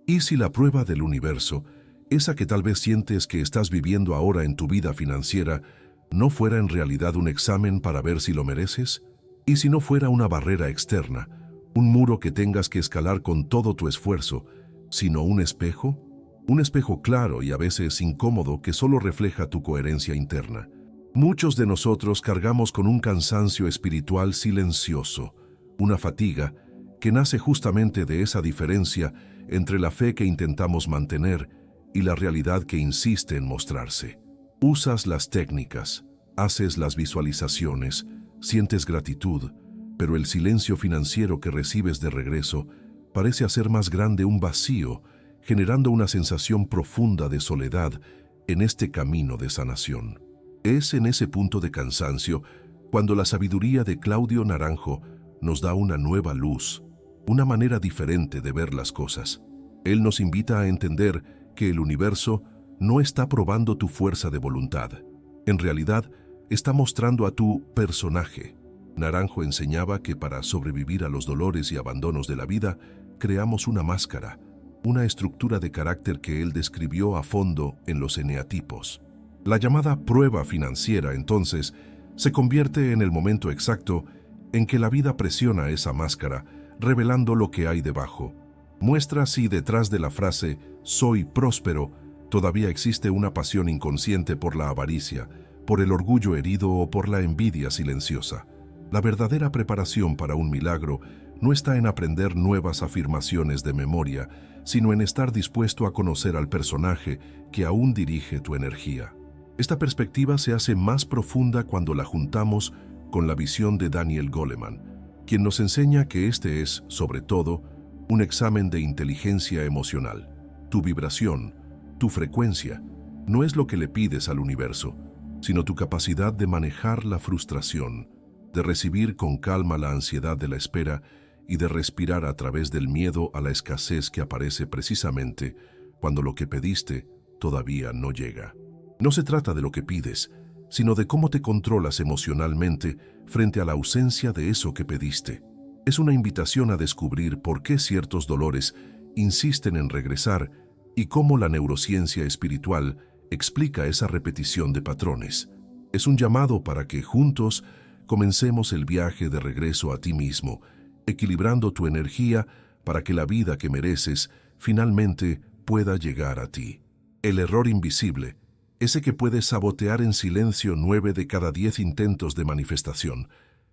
¿Y si la prueba del universo, esa que tal vez sientes que estás viviendo ahora en tu vida financiera, no fuera en realidad un examen para ver si lo mereces? ¿Y si no fuera una barrera externa, un muro que tengas que escalar con todo tu esfuerzo, sino un espejo? Un espejo claro y a veces incómodo que solo refleja tu coherencia interna. Muchos de nosotros cargamos con un cansancio espiritual silencioso, una fatiga que nace justamente de esa diferencia entre la fe que intentamos mantener y la realidad que insiste en mostrarse. Usas las técnicas, haces las visualizaciones, sientes gratitud, pero el silencio financiero que recibes de regreso parece hacer más grande un vacío, generando una sensación profunda de soledad en este camino de sanación. Es en ese punto de cansancio cuando la sabiduría de Claudio Naranjo nos da una nueva luz, una manera diferente de ver las cosas. Él nos invita a entender que el universo no está probando tu fuerza de voluntad. En realidad, está mostrando a tu personaje. Naranjo enseñaba que para sobrevivir a los dolores y abandonos de la vida, creamos una máscara, una estructura de carácter que él describió a fondo en los eneatipos. La llamada prueba financiera, entonces, se convierte en el momento exacto en que la vida presiona esa máscara, revelando lo que hay debajo. Muestra si detrás de la frase «soy próspero» todavía existe una pasión inconsciente por la avaricia, por el orgullo herido o por la envidia silenciosa. La verdadera preparación para un milagro no está en aprender nuevas afirmaciones de memoria, sino en estar dispuesto a conocer al personaje que aún dirige tu energía. Esta perspectiva se hace más profunda cuando la juntamos con la visión de Daniel Goleman, quien nos enseña que este es, sobre todo, un examen de inteligencia emocional. Tu vibración, tu frecuencia, no es lo que le pides al universo, sino tu capacidad de manejar la frustración, de recibir con calma la ansiedad de la espera y de respirar a través del miedo a la escasez que aparece precisamente cuando lo que pediste todavía no llega. No se trata de lo que pides, sino de cómo te controlas emocionalmente frente a la ausencia de eso que pediste. Es una invitación a descubrir por qué ciertos dolores insisten en regresar y cómo la neurociencia espiritual explica esa repetición de patrones. Es un llamado para que juntos comencemos el viaje de regreso a ti mismo, equilibrando tu energía para que la vida que mereces finalmente pueda llegar a ti. El error invisible, ese que puede sabotear en silencio 9 de cada 10 intentos de manifestación,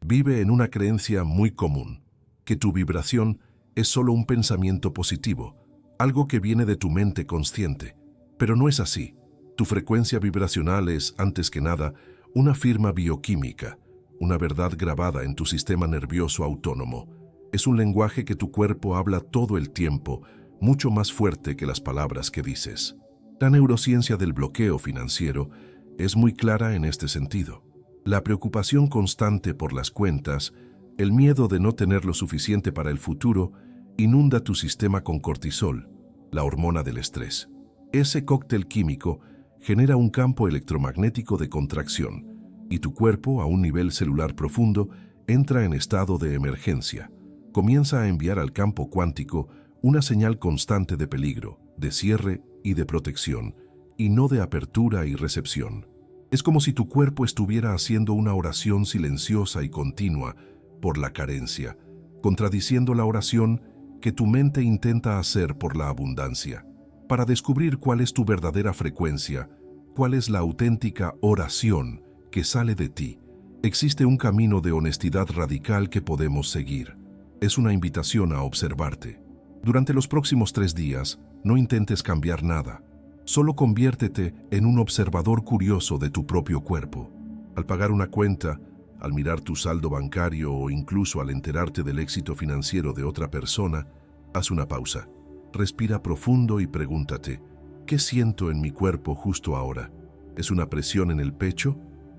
vive en una creencia muy común, que tu vibración es solo un pensamiento positivo, algo que viene de tu mente consciente. Pero no es así. Tu frecuencia vibracional es, antes que nada, una firma bioquímica, una verdad grabada en tu sistema nervioso autónomo. Es un lenguaje que tu cuerpo habla todo el tiempo, mucho más fuerte que las palabras que dices. La neurociencia del bloqueo financiero es muy clara en este sentido. La preocupación constante por las cuentas, el miedo de no tener lo suficiente para el futuro, inunda tu sistema con cortisol, la hormona del estrés. Ese cóctel químico genera un campo electromagnético de contracción y tu cuerpo, a un nivel celular profundo, entra en estado de emergencia. Comienza a enviar al campo cuántico una señal constante de peligro, de cierre y de protección, y no de apertura y recepción. Es como si tu cuerpo estuviera haciendo una oración silenciosa y continua por la carencia, contradiciendo la oración que tu mente intenta hacer por la abundancia. Para descubrir cuál es tu verdadera frecuencia, cuál es la auténtica oración que sale de ti, existe un camino de honestidad radical que podemos seguir. Es una invitación a observarte. Durante los próximos 3 días, no intentes cambiar nada. Solo conviértete en un observador curioso de tu propio cuerpo. Al pagar una cuenta, al mirar tu saldo bancario o incluso al enterarte del éxito financiero de otra persona, haz una pausa. Respira profundo y pregúntate, ¿qué siento en mi cuerpo justo ahora? ¿Es una presión en el pecho?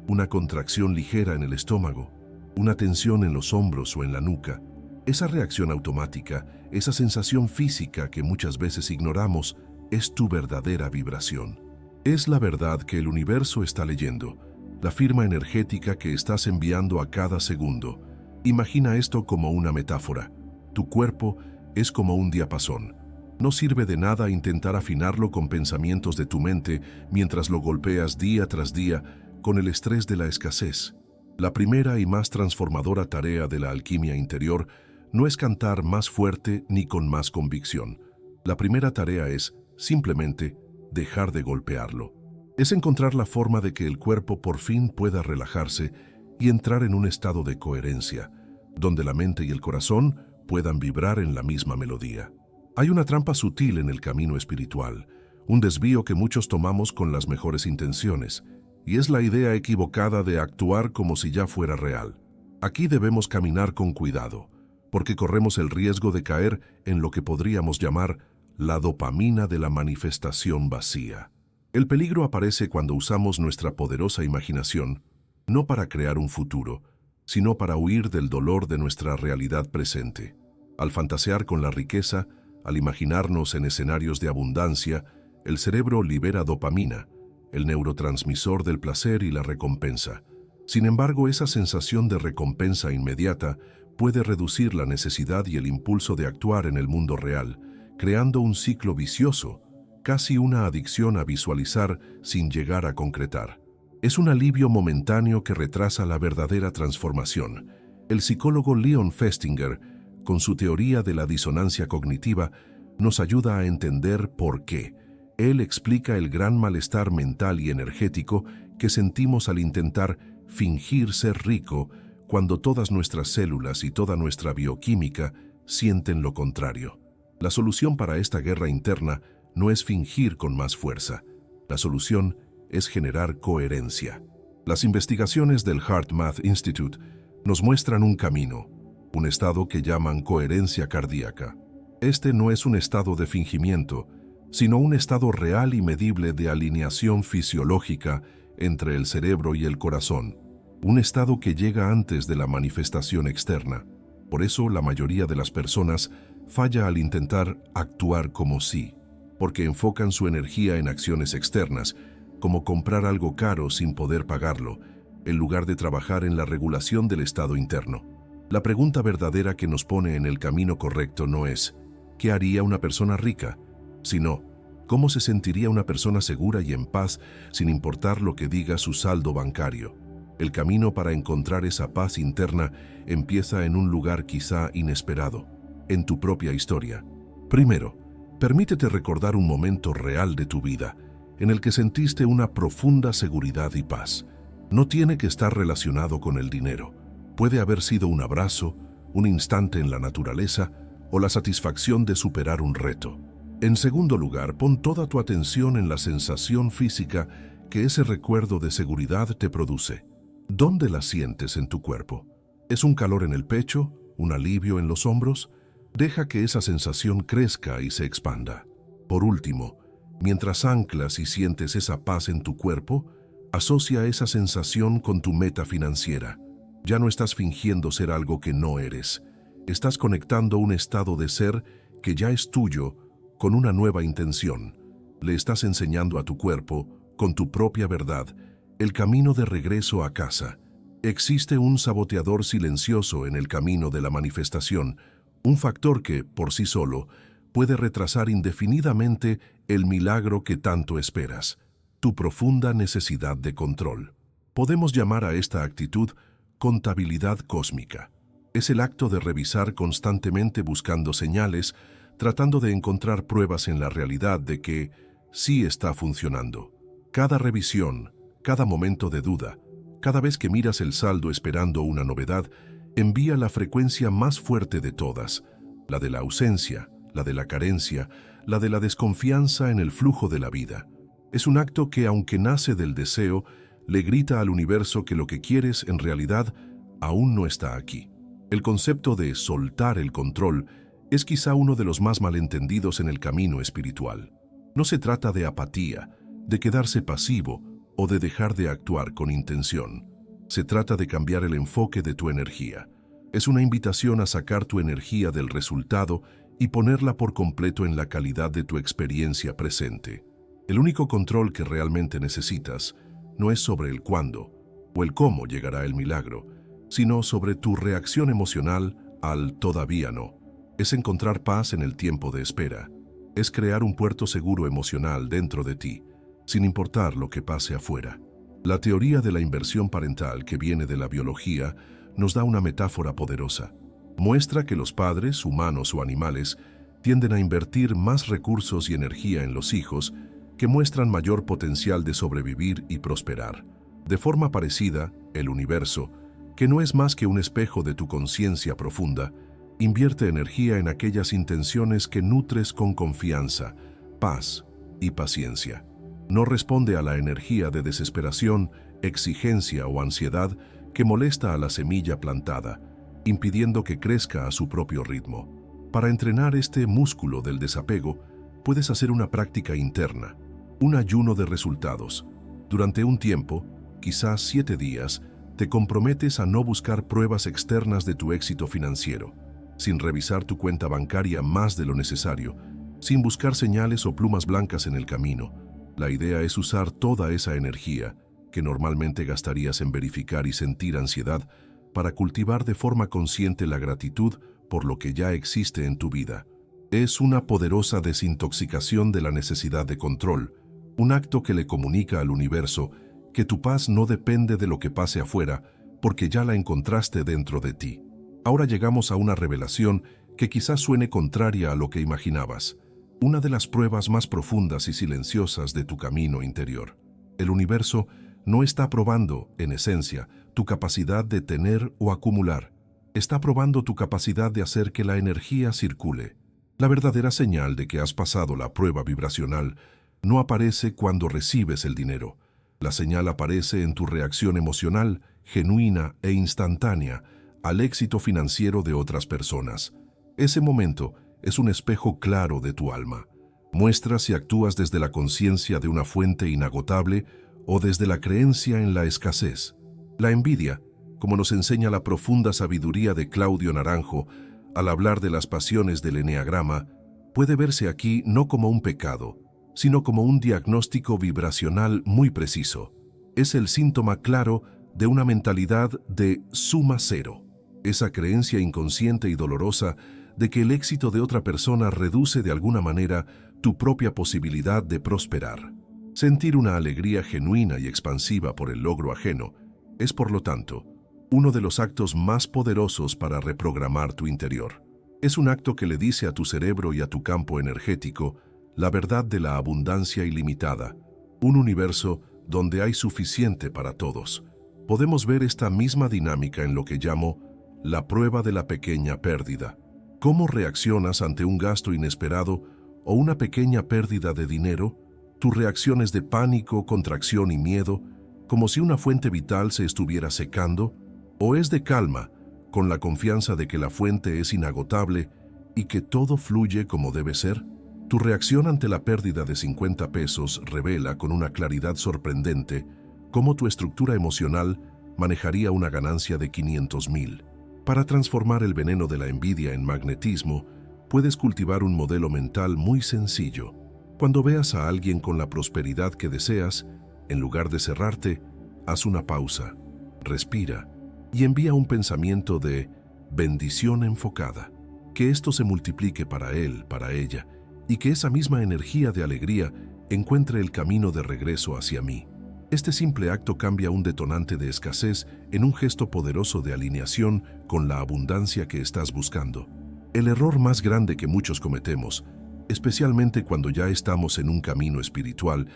¿Una contracción ligera en el estómago? ¿Una tensión en los hombros o en la nuca? Esa reacción automática, esa sensación física que muchas veces ignoramos, es tu verdadera vibración. Es la verdad que el universo está leyendo, la firma energética que estás enviando a cada segundo. Imagina esto como una metáfora. Tu cuerpo es como un diapasón. No sirve de nada intentar afinarlo con pensamientos de tu mente mientras lo golpeas día tras día con el estrés de la escasez. La primera y más transformadora tarea de la alquimia interior no es cantar más fuerte ni con más convicción. La primera tarea es, simplemente, dejar de golpearlo. Es encontrar la forma de que el cuerpo por fin pueda relajarse y entrar en un estado de coherencia, donde la mente y el corazón puedan vibrar en la misma melodía. Hay una trampa sutil en el camino espiritual, un desvío que muchos tomamos con las mejores intenciones, y es la idea equivocada de actuar como si ya fuera real. Aquí debemos caminar con cuidado, porque corremos el riesgo de caer en lo que podríamos llamar la dopamina de la manifestación vacía. El peligro aparece cuando usamos nuestra poderosa imaginación, no para crear un futuro, sino para huir del dolor de nuestra realidad presente. Al fantasear con la riqueza, al imaginarnos en escenarios de abundancia, el cerebro libera dopamina, el neurotransmisor del placer y la recompensa. Sin embargo, esa sensación de recompensa inmediata puede reducir la necesidad y el impulso de actuar en el mundo real, creando un ciclo vicioso, casi una adicción a visualizar sin llegar a concretar. Es un alivio momentáneo que retrasa la verdadera transformación. El psicólogo Leon Festinger, con su teoría de la disonancia cognitiva, nos ayuda a entender por qué. Él explica el gran malestar mental y energético que sentimos al intentar fingir ser rico cuando todas nuestras células y toda nuestra bioquímica sienten lo contrario. La solución para esta guerra interna no es fingir con más fuerza. La solución es generar coherencia. Las investigaciones del HeartMath Institute nos muestran un camino, un estado que llaman coherencia cardíaca. Este no es un estado de fingimiento, sino un estado real y medible de alineación fisiológica entre el cerebro y el corazón, un estado que llega antes de la manifestación externa. Por eso la mayoría de las personas falla al intentar actuar como sí, porque enfocan su energía en acciones externas, como comprar algo caro sin poder pagarlo, en lugar de trabajar en la regulación del estado interno. La pregunta verdadera que nos pone en el camino correcto no es ¿qué haría una persona rica?, sino ¿cómo se sentiría una persona segura y en paz sin importar lo que diga su saldo bancario? El camino para encontrar esa paz interna empieza en un lugar quizá inesperado, en tu propia historia. Primero, permítete recordar un momento real de tu vida en el que sentiste una profunda seguridad y paz. No tiene que estar relacionado con el dinero. Puede haber sido un abrazo, un instante en la naturaleza o la satisfacción de superar un reto. En segundo lugar, pon toda tu atención en la sensación física que ese recuerdo de seguridad te produce. ¿Dónde la sientes en tu cuerpo? ¿Es un calor en el pecho? ¿Un alivio en los hombros? Deja que esa sensación crezca y se expanda. Por último, mientras anclas y sientes esa paz en tu cuerpo, asocia esa sensación con tu meta financiera. Ya no estás fingiendo ser algo que no eres. Estás conectando un estado de ser que ya es tuyo con una nueva intención. Le estás enseñando a tu cuerpo, con tu propia verdad, el camino de regreso a casa. Existe un saboteador silencioso en el camino de la manifestación, un factor que, por sí solo, puede retrasar indefinidamente el milagro que tanto esperas, tu profunda necesidad de control. Podemos llamar a esta actitud contabilidad cósmica. Es el acto de revisar constantemente buscando señales, tratando de encontrar pruebas en la realidad de que sí está funcionando. Cada revisión, cada momento de duda, cada vez que miras el saldo esperando una novedad, envía la frecuencia más fuerte de todas, la de la ausencia, la de la carencia, la de la desconfianza en el flujo de la vida. Es un acto que, aunque nace del deseo, le grita al universo que lo que quieres en realidad aún no está aquí. El concepto de soltar el control es quizá uno de los más malentendidos en el camino espiritual. No se trata de apatía, de quedarse pasivo o de dejar de actuar con intención. Se trata de cambiar el enfoque de tu energía. Es una invitación a sacar tu energía del resultado y ponerla por completo en la calidad de tu experiencia presente. El único control que realmente necesitas no es sobre el cuándo o el cómo llegará el milagro, sino sobre tu reacción emocional al todavía no. Es encontrar paz en el tiempo de espera. Es crear un puerto seguro emocional dentro de ti, sin importar lo que pase afuera. La teoría de la inversión parental, que viene de la biología, nos da una metáfora poderosa. Muestra que los padres, humanos o animales, tienden a invertir más recursos y energía en los hijos que muestran mayor potencial de sobrevivir y prosperar. De forma parecida, el universo, que no es más que un espejo de tu conciencia profunda, invierte energía en aquellas intenciones que nutres con confianza, paz y paciencia. No responde a la energía de desesperación, exigencia o ansiedad que molesta a la semilla plantada, impidiendo que crezca a su propio ritmo. Para entrenar este músculo del desapego, puedes hacer una práctica interna, un ayuno de resultados. Durante un tiempo, quizás 7 días, te comprometes a no buscar pruebas externas de tu éxito financiero, sin revisar tu cuenta bancaria más de lo necesario, sin buscar señales o plumas blancas en el camino. La idea es usar toda esa energía, que normalmente gastarías en verificar y sentir ansiedad, para cultivar de forma consciente la gratitud por lo que ya existe en tu vida. Es una poderosa desintoxicación de la necesidad de control, un acto que le comunica al universo que tu paz no depende de lo que pase afuera, porque ya la encontraste dentro de ti. Ahora llegamos a una revelación que quizás suene contraria a lo que imaginabas. Una de las pruebas más profundas y silenciosas de tu camino interior. El universo no está probando, en esencia, tu capacidad de tener o acumular. Está probando tu capacidad de hacer que la energía circule. La verdadera señal de que has pasado la prueba vibracional no aparece cuando recibes el dinero. La señal aparece en tu reacción emocional, genuina e instantánea, al éxito financiero de otras personas. Ese momento es un espejo claro de tu alma. Muestra si actúas desde la conciencia de una fuente inagotable o desde la creencia en la escasez. La envidia, como nos enseña la profunda sabiduría de Claudio Naranjo al hablar de las pasiones del eneagrama, puede verse aquí no como un pecado, sino como un diagnóstico vibracional muy preciso. Es el síntoma claro de una mentalidad de suma cero, esa creencia inconsciente y dolorosa de que el éxito de otra persona reduce de alguna manera tu propia posibilidad de prosperar. Sentir una alegría genuina y expansiva por el logro ajeno es, por lo tanto, uno de los actos más poderosos para reprogramar tu interior. Es un acto que le dice a tu cerebro y a tu campo energético la verdad de la abundancia ilimitada, un universo donde hay suficiente para todos. Podemos ver esta misma dinámica en lo que llamo la prueba de la pequeña pérdida. ¿Cómo reaccionas ante un gasto inesperado o una pequeña pérdida de dinero? Tu reacción es de pánico, contracción y miedo, como si una fuente vital se estuviera secando, o es de calma, con la confianza de que la fuente es inagotable y que todo fluye como debe ser. Tu reacción ante la pérdida de 50 pesos revela con una claridad sorprendente cómo tu estructura emocional manejaría una ganancia de 500,000. Para transformar el veneno de la envidia en magnetismo, puedes cultivar un modelo mental muy sencillo. Cuando veas a alguien con la prosperidad que deseas, en lugar de cerrarte, haz una pausa, respira y envía un pensamiento de bendición enfocada. Que esto se multiplique para él, para ella, y que esa misma energía de alegría encuentre el camino de regreso hacia mí. Este simple acto cambia un detonante de escasez en un gesto poderoso de alineación con la abundancia que estás buscando. El error más grande que muchos cometemos, especialmente cuando ya estamos en un camino espiritual,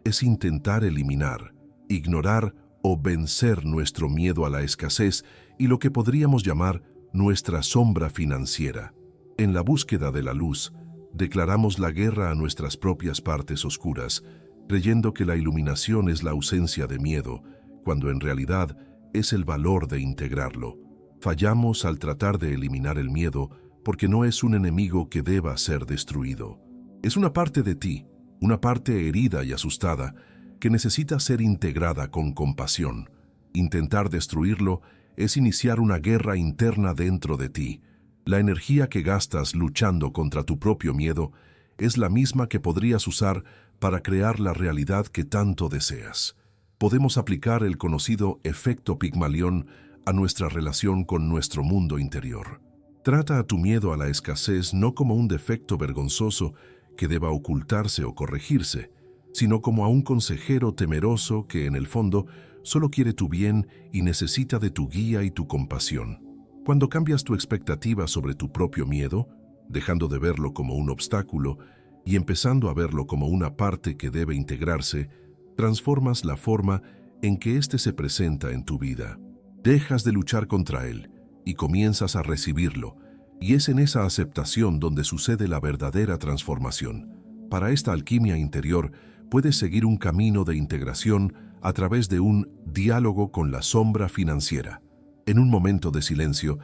es intentar eliminar, ignorar o vencer nuestro miedo a la escasez y lo que podríamos llamar nuestra sombra financiera. En la búsqueda de la luz, declaramos la guerra a nuestras propias partes oscuras, creyendo que la iluminación es la ausencia de miedo, cuando en realidad es el valor de integrarlo. Fallamos al tratar de eliminar el miedo porque no es un enemigo que deba ser destruido. Es una parte de ti, una parte herida y asustada, que necesita ser integrada con compasión. Intentar destruirlo es iniciar una guerra interna dentro de ti. La energía que gastas luchando contra tu propio miedo es la misma que podrías usar para crear la realidad que tanto deseas. Podemos aplicar el conocido efecto Pigmalión a nuestra relación con nuestro mundo interior. Trata a tu miedo a la escasez no como un defecto vergonzoso que deba ocultarse o corregirse, sino como a un consejero temeroso que en el fondo solo quiere tu bien y necesita de tu guía y tu compasión. Cuando cambias tu expectativa sobre tu propio miedo, dejando de verlo como un obstáculo y empezando a verlo como una parte que debe integrarse, transformas la forma en que éste se presenta en tu vida. Dejas de luchar contra él y comienzas a recibirlo, y es en esa aceptación donde sucede la verdadera transformación. Para esta alquimia interior, puedes seguir un camino de integración a través de un diálogo con la sombra financiera. En un momento de silencio,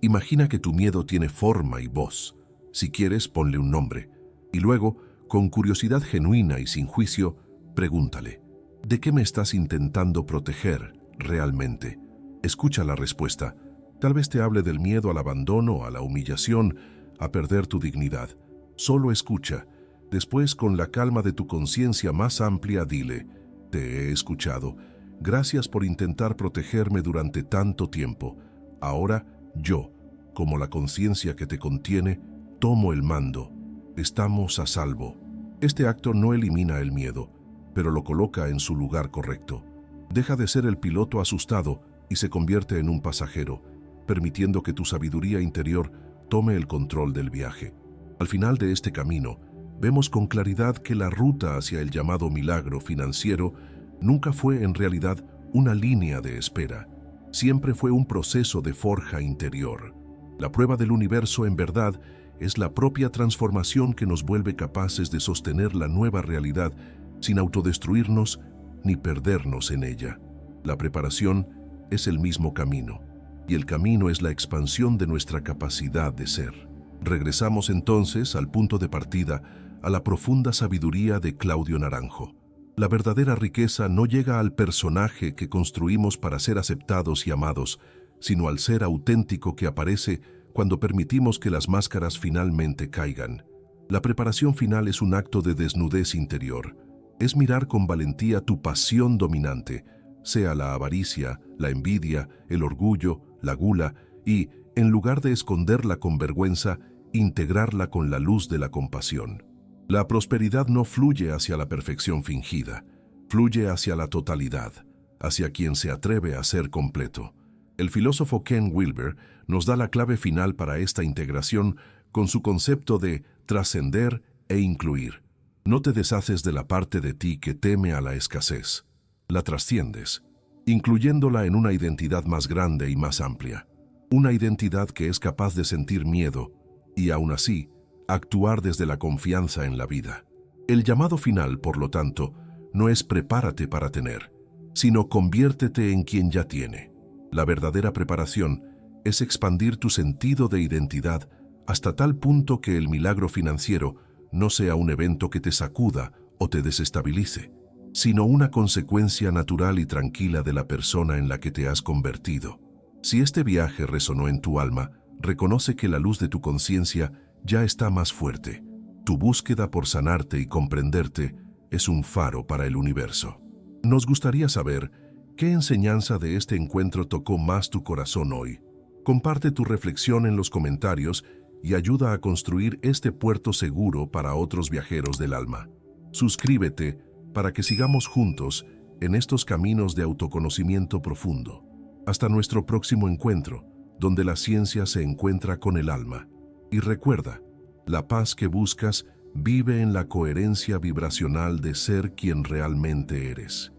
imagina que tu miedo tiene forma y voz. Si quieres, ponle un nombre. Y luego, con curiosidad genuina y sin juicio, pregúntale, ¿de qué me estás intentando proteger realmente? Escucha la respuesta. Tal vez te hable del miedo al abandono, a la humillación, a perder tu dignidad. Solo escucha. Después, con la calma de tu conciencia más amplia, dile, te he escuchado. Gracias por intentar protegerme durante tanto tiempo. Ahora, yo, como la conciencia que te contiene, tomo el mando. Estamos a salvo. Este acto no elimina el miedo, pero lo coloca en su lugar correcto. Deja de ser el piloto asustado y se convierte en un pasajero, permitiendo que tu sabiduría interior tome el control del viaje. Al final de este camino, vemos con claridad que la ruta hacia el llamado milagro financiero nunca fue en realidad una línea de espera. Siempre fue un proceso de forja interior. La prueba del universo, en verdad, es la propia transformación que nos vuelve capaces de sostener la nueva realidad sin autodestruirnos ni perdernos en ella. La preparación es el mismo camino, y el camino es la expansión de nuestra capacidad de ser. Regresamos entonces al punto de partida, a la profunda sabiduría de Claudio Naranjo. La verdadera riqueza no llega al personaje que construimos para ser aceptados y amados, sino al ser auténtico que aparece cuando permitimos que las máscaras finalmente caigan. La preparación final es un acto de desnudez interior. Es mirar con valentía tu pasión dominante, sea la avaricia, la envidia, el orgullo, la gula, y, en lugar de esconderla con vergüenza, integrarla con la luz de la compasión. La prosperidad no fluye hacia la perfección fingida, fluye hacia la totalidad, hacia quien se atreve a ser completo. El filósofo Ken Wilber nos da la clave final para esta integración con su concepto de trascender e incluir. No te deshaces de la parte de ti que teme a la escasez. La trasciendes, incluyéndola en una identidad más grande y más amplia. Una identidad que es capaz de sentir miedo y, aún así, actuar desde la confianza en la vida. El llamado final, por lo tanto, no es prepárate para tener, sino conviértete en quien ya tiene. La verdadera preparación es expandir tu sentido de identidad hasta tal punto que el milagro financiero no sea un evento que te sacuda o te desestabilice, sino una consecuencia natural y tranquila de la persona en la que te has convertido. Si este viaje resonó en tu alma, reconoce que la luz de tu conciencia ya está más fuerte. Tu búsqueda por sanarte y comprenderte es un faro para el universo. Nos gustaría saber qué enseñanza de este encuentro tocó más tu corazón hoy. Comparte tu reflexión en los comentarios y ayuda a construir este puerto seguro para otros viajeros del alma. Suscríbete para que sigamos juntos en estos caminos de autoconocimiento profundo. Hasta nuestro próximo encuentro, donde la ciencia se encuentra con el alma. Y recuerda, la paz que buscas vive en la coherencia vibracional de ser quien realmente eres.